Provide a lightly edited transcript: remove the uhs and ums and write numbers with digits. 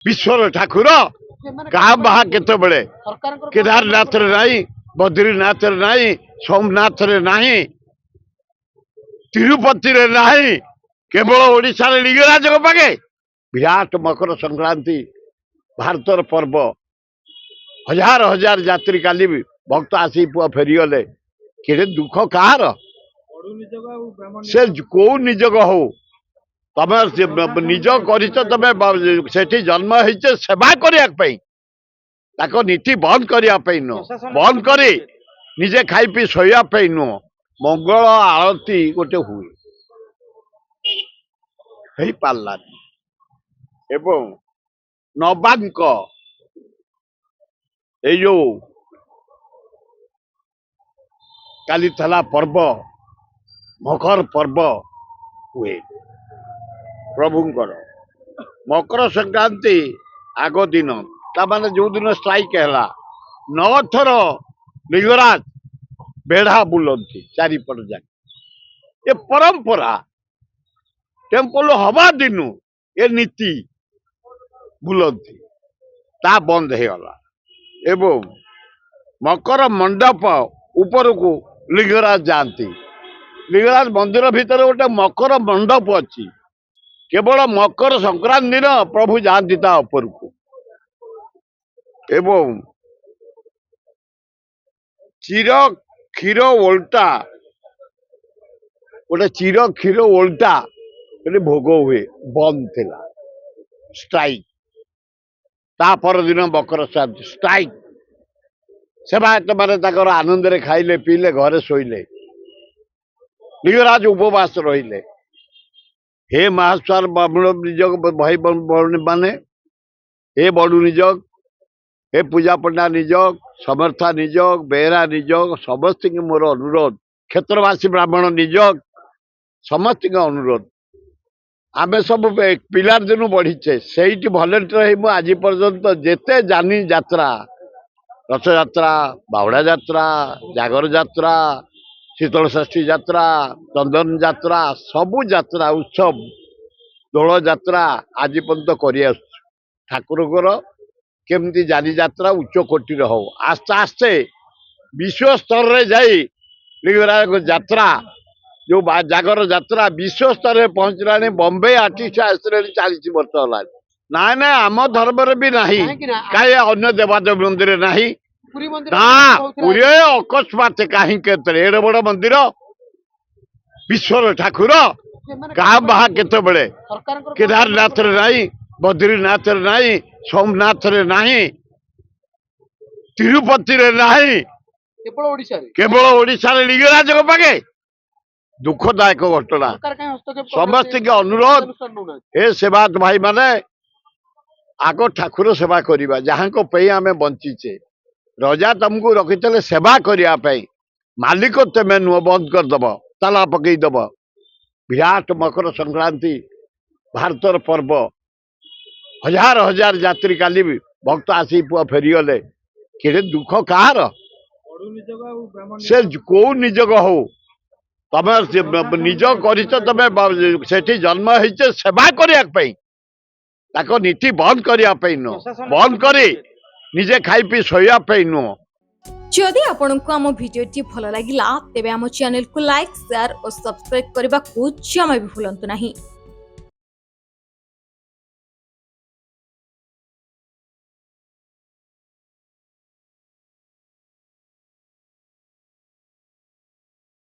विश्वर ठाकुर क्या बाहा केतबेले केदारनाथ रे नहीं, बद्रीनाथ रे नहीं, सोमनाथ रे नहीं, तिरुपति रे नहीं, केवल ओडिशा रे लिंगराज पागे विराट मकर संक्रांति भारतर पर्व। हजार हजार यात्री काली भी भक्त आसी पुआ फेरीगले कि दुख कहार से कौ निजग हो तमे निज कर तमें जन्म हो सेवा करने नीति बंद करने नुह बंद कर निजे खाई पी शोवाई नुह मंगल आरती गोटे हुए पारा एवं नवांक यो काली थला पर्व मकर पर्व हुए प्रभुंकर मकर संक्रांति आग दिन ताने जो दिन स्ट्राइक है 9 थर लिंगराज बेढ़ा बुलती चारिपट जाए ये परंपरा टेम्पल हवा दिनु ये नीति बुलती ता बंद हो गला एवं मकर मंडप ऊपर को लिंगराज जाती लिंगराज मंदिर भितर गोटे मकर मंडप अच्छी केवल मकर संक्रांति दिन प्रभु जाती ता ऊपर को एवं चिर क्षीर ओल्टा गोटे चिर क्षीर ओल्टा भोग हुए बंद थिला स्ट्राइक ता पर दिन मकर संक्रांति स्ट्राइक सेवायत मैंने आनंद रे खाइले पीले घरे शोइले लिंगराज उपवास रहिले हे महास्वार बामण निजग भाई माने हे बड़ू निजग हे पूजा पंडा निजग समर्था निजग बेहरा निजग समस्त मोर अनुरोध क्षेत्रवासी ब्राह्मण निजग समस्त अनुरोध आमे सब पिलार दिन बढ़ीचे से भलेंटियर हो आज पर्यंत जेते जानी यात्रा रथ यात्रा बाहुड़ा यात्रा जागर यात्रा शीतल षष्ठी यात्रा चंदन यात्रा सबू यात्रा उत्सव दोल यात्रा आज पर्यंत कर ठाकुर केमती जानी यात्रा उच्च कोटि हो आस्ते आस्ते विश्व स्तर रे जाई लिंगराज यात्रा जो जागर यात्रा विश्व स्तर में पहुंचला बॉम्बे आर्टिस्ट आसले 40 वर्ष है ना ना आम धर्म भी ना कहीं अन्य देवादेव मंदिर ना पुरी अकस्मात कहीं एड़े बड़ मंदिर विश्वर ठाकुर क्या बाहा केतबेले केदारनाथ रे नहीं, बद्रीनाथ रे नहीं, सोमनाथ रे नहीं, तिरुपति रे नहीं, केवल ओडिशा रे लिंगराज पागे दुखदायक घटना समस्त के अनुरोध हे सेवायत भाई माने आग ठाकुर सेवा करवा जहाँ को आम बंचीचे रजा तुमको रखी सेवा करने मालिक तेमे नुह बंद करदब ताला पकईदब विराट मकर संक्रांति भारतर पर्व हजार हजार यात्री काली भी भक्त आसी पुआ फेरीगले कि दुख कहार से कौ निजग हो तमें निज कर तमें जन्म हो सेवा करने नीति बंद करने नुह बंद कर निजे खाई पी शोवाई नुह। जदि आपंक आम भिडी भल लगा तेब आम चैनल को लाइक शेयर और सब्सक्राइब करने को जमा भी भूलु नहीं।